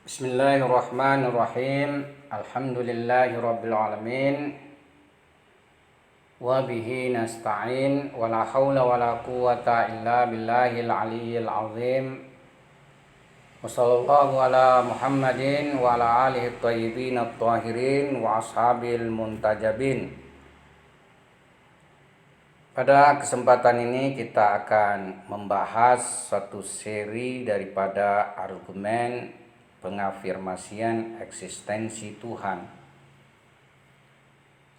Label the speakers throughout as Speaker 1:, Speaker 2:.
Speaker 1: Bismillahirrahmanirrahim. Alhamdulillahirabbil alamin. Wa bihi nasta'in wa la haula wa la quwwata illa billahil aliyyil azim. Wa sallallahu ala Muhammadin wa ala alihi thayyibin at-tahirin wa ashabil muntajabin. Pada kesempatan ini kita akan membahas satu seri daripada argumen pengafirmasian eksistensi Tuhan.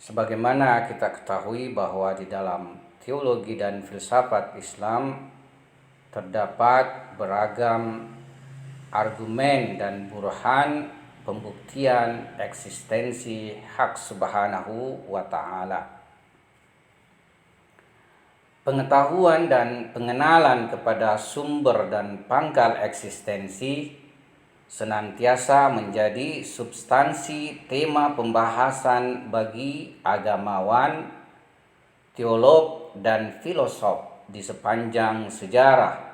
Speaker 1: Sebagaimana kita ketahui bahwa di dalam teologi dan filsafat Islam terdapat beragam argumen dan burhan pembuktian eksistensi hak subhanahu wa ta'ala. Pengetahuan dan pengenalan kepada sumber dan pangkal eksistensi senantiasa menjadi substansi tema pembahasan bagi agamawan, teolog, dan filosof di sepanjang sejarah.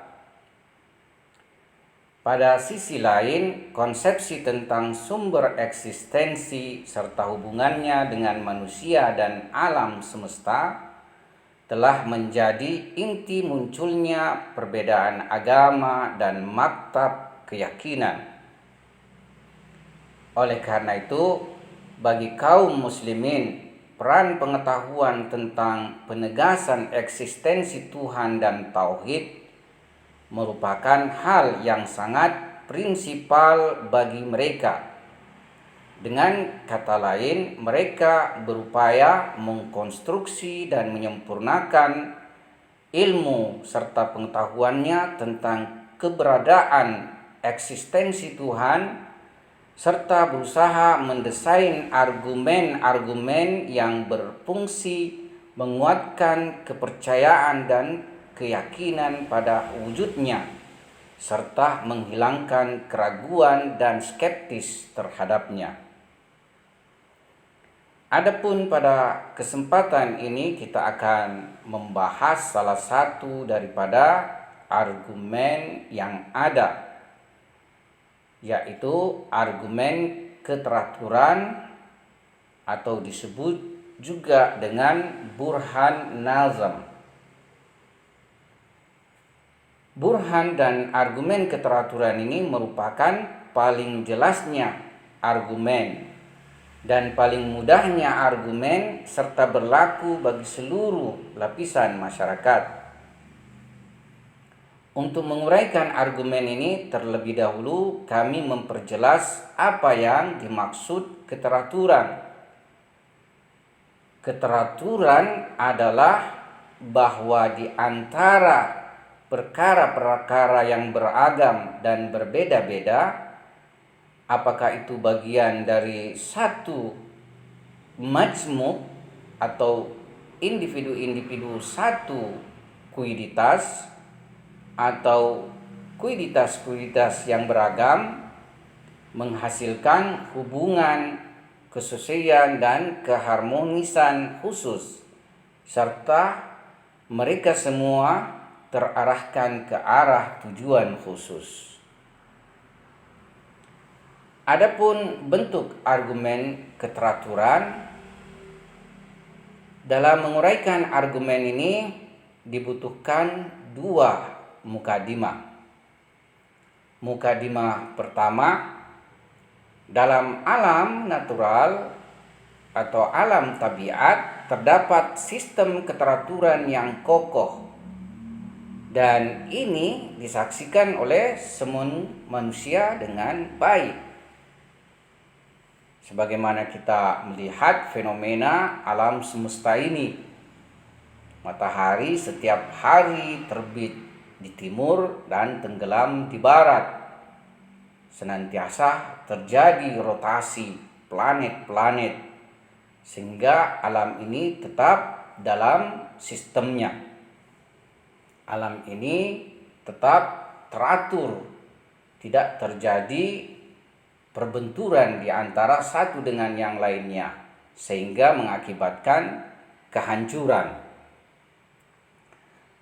Speaker 1: Pada sisi lain, konsepsi tentang sumber eksistensi serta hubungannya dengan manusia dan alam semesta telah menjadi inti munculnya perbedaan agama dan maktab keyakinan. Oleh karena itu, bagi kaum muslimin, peran pengetahuan tentang penegasan eksistensi Tuhan dan tauhid merupakan hal yang sangat prinsipal bagi mereka. Dengan kata lain, mereka berupaya mengkonstruksi dan menyempurnakan ilmu serta pengetahuannya tentang keberadaan eksistensi Tuhan, serta berusaha mendesain argumen-argumen yang berfungsi menguatkan kepercayaan dan keyakinan pada wujudnya, serta menghilangkan keraguan dan skeptis terhadapnya. Adapun pada kesempatan ini kita akan membahas salah satu daripada argumen yang ada, yaitu argumen keteraturan atau disebut juga dengan burhan nazam. Burhan dan argumen keteraturan ini merupakan paling jelasnya argumen dan paling mudahnya argumen serta berlaku bagi seluruh lapisan masyarakat. Untuk menguraikan argumen ini terlebih dahulu kami memperjelas apa yang dimaksud keteraturan. Keteraturan adalah bahwa di antara perkara-perkara yang beragam dan berbeda-beda, apakah itu bagian dari satu majmuk atau individu-individu satu kuiditas, atau kuiditas-kuiditas yang beragam menghasilkan hubungan, kesesuaian, dan keharmonisan khusus, serta mereka semua terarahkan ke arah tujuan khusus. Adapun bentuk argumen keteraturan, dalam menguraikan argumen ini dibutuhkan dua mukadimah. Mukadimah pertama, dalam alam natural atau alam tabiat terdapat sistem keteraturan yang kokoh, dan ini disaksikan oleh semua manusia dengan baik. Sebagaimana kita melihat fenomena alam semesta ini, matahari setiap hari terbit di timur dan tenggelam di barat. Senantiasa terjadi rotasi planet-planet sehingga alam ini tetap dalam sistemnya. Alam ini tetap teratur, tidak terjadi perbenturan di antara satu dengan yang lainnya sehingga mengakibatkan kehancuran.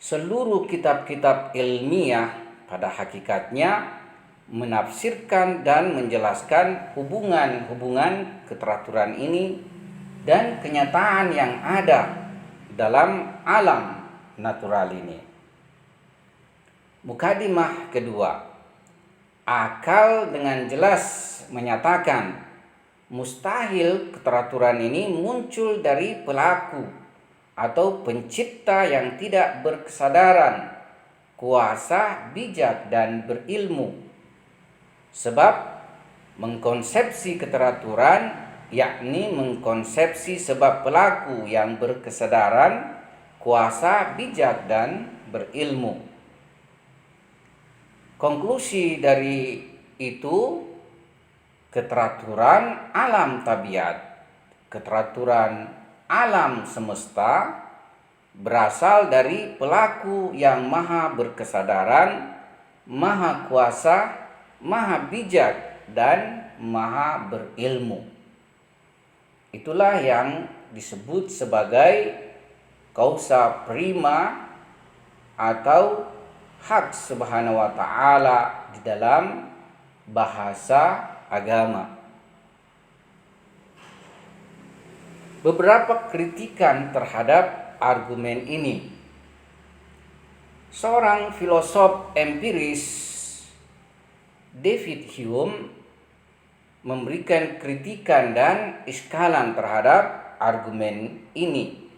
Speaker 1: Seluruh kitab-kitab ilmiah pada hakikatnya menafsirkan dan menjelaskan hubungan-hubungan keteraturan ini dan kenyataan yang ada dalam alam natural ini. Mukadimah kedua, akal dengan jelas menyatakan mustahil keteraturan ini muncul dari pelaku atau pencipta yang tidak berkesadaran, kuasa, bijak, dan berilmu. Sebab mengkonsepsi keteraturan yakni mengkonsepsi sebab pelaku yang berkesadaran, kuasa, bijak, dan berilmu. Konklusi dari itu, keteraturan alam tabiat, keteraturan alam semesta berasal dari pelaku yang maha berkesadaran, maha kuasa, maha bijak, dan maha berilmu. Itulah yang disebut sebagai causa prima atau hak subhanahu wa ta'ala di dalam bahasa agama. Beberapa kritikan terhadap argumen ini. Seorang filosof empiris, David Hume, memberikan kritikan dan iskalan terhadap argumen ini.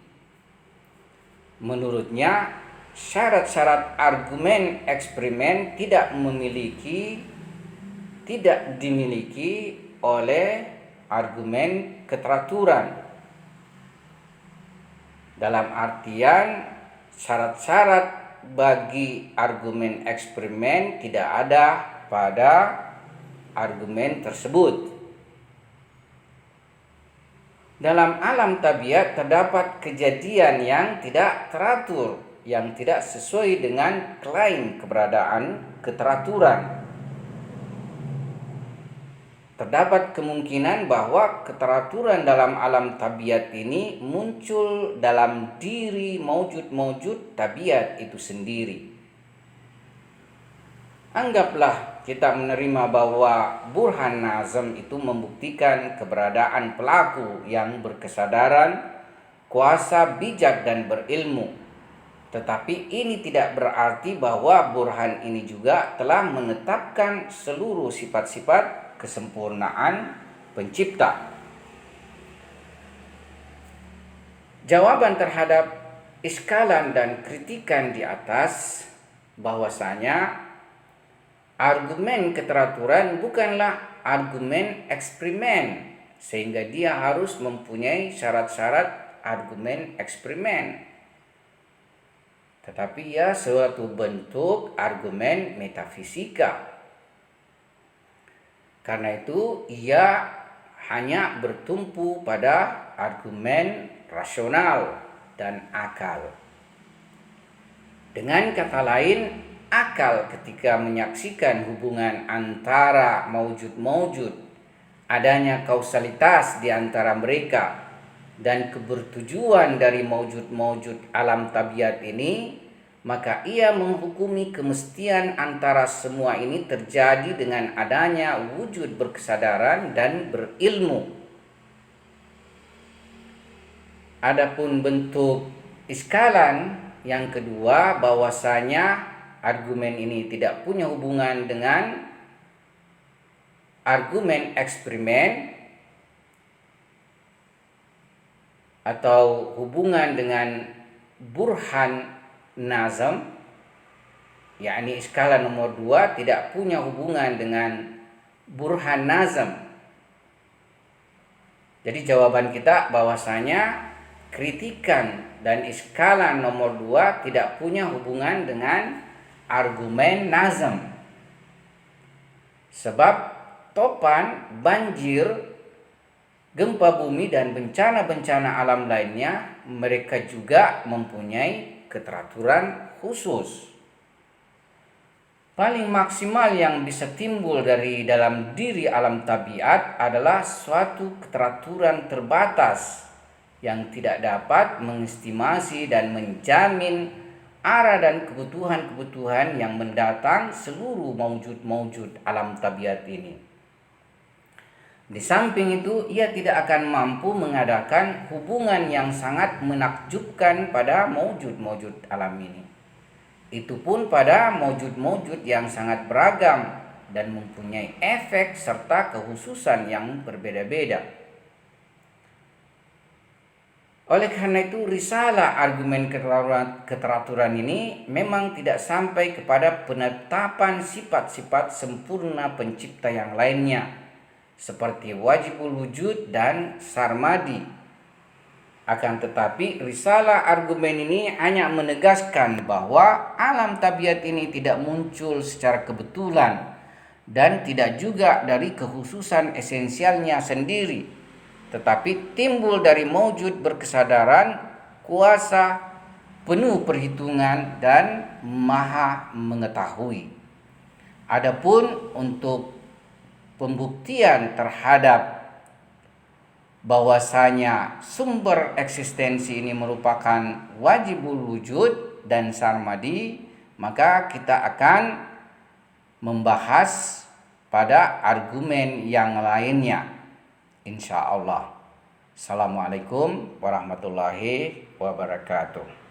Speaker 1: Menurutnya, syarat-syarat argumen eksperimen tidak dimiliki oleh argumen keteraturan. Dalam artian, syarat-syarat bagi argumen eksperimen tidak ada pada argumen tersebut. Dalam alam tabiat terdapat kejadian yang tidak teratur, yang tidak sesuai dengan klaim keberadaan keteraturan. Terdapat kemungkinan bahwa keteraturan dalam alam tabiat ini muncul dalam diri maujud-maujud tabiat itu sendiri. Anggaplah kita menerima bahwa burhan nazam itu membuktikan keberadaan pelaku yang berkesadaran, kuasa, bijak, dan berilmu. Tetapi ini tidak berarti bahwa burhan ini juga telah menetapkan seluruh sifat-sifat kesempurnaan pencipta. Jawaban terhadap iskalan dan kritikan di atas bahwasanya argumen keteraturan bukanlah argumen eksperimen, sehingga dia harus mempunyai syarat-syarat argumen eksperimen. Tetapi ia suatu bentuk argumen metafisika. Karena itu ia hanya bertumpu pada argumen rasional dan akal. Dengan kata lain, akal ketika menyaksikan hubungan antara maujud-maujud, adanya kausalitas di antara mereka, dan kebertujuan dari maujud-maujud alam tabiat ini, maka ia menghukumi kemestian antara semua ini terjadi dengan adanya wujud berkesadaran dan berilmu. Adapun bentuk iskalan yang kedua, bahwasanya argumen ini tidak punya hubungan dengan argumen eksperimen atau hubungan dengan burhan nazam, yakni skala nomor 2 tidak punya hubungan dengan burhan nazam. Jadi jawaban kita bahwasanya kritikan dan skala nomor 2 tidak punya hubungan dengan argumen nazam. Sebab topan, banjir, gempa bumi, dan bencana-bencana alam lainnya, mereka juga mempunyai keteraturan khusus. Paling maksimal yang bisa timbul dari dalam diri alam tabiat adalah suatu keteraturan terbatas yang tidak dapat mengestimasi dan menjamin arah dan kebutuhan-kebutuhan yang mendatang seluruh maujud-maujud alam tabiat ini. Di samping itu, ia tidak akan mampu mengadakan hubungan yang sangat menakjubkan pada maujud-maujud alam ini. Itu pun pada maujud-maujud yang sangat beragam dan mempunyai efek serta kekhususan yang berbeda-beda. Oleh karena itu, risalah argumen keteraturan ini memang tidak sampai kepada penetapan sifat-sifat sempurna pencipta yang lainnya, seperti wajibul wujud dan sarmadi. Akan tetapi, risalah argumen ini hanya menegaskan bahwa alam tabiat ini tidak muncul secara kebetulan dan tidak juga dari kekhususan esensialnya sendiri, tetapi timbul dari maujud berkesadaran, kuasa, penuh perhitungan, dan maha mengetahui. Adapun untuk pembuktian terhadap bahwasanya sumber eksistensi ini merupakan wajibul wujud dan sarmadi, maka kita akan membahas pada argumen yang lainnya, insya Allah. Assalamualaikum warahmatullahi wabarakatuh.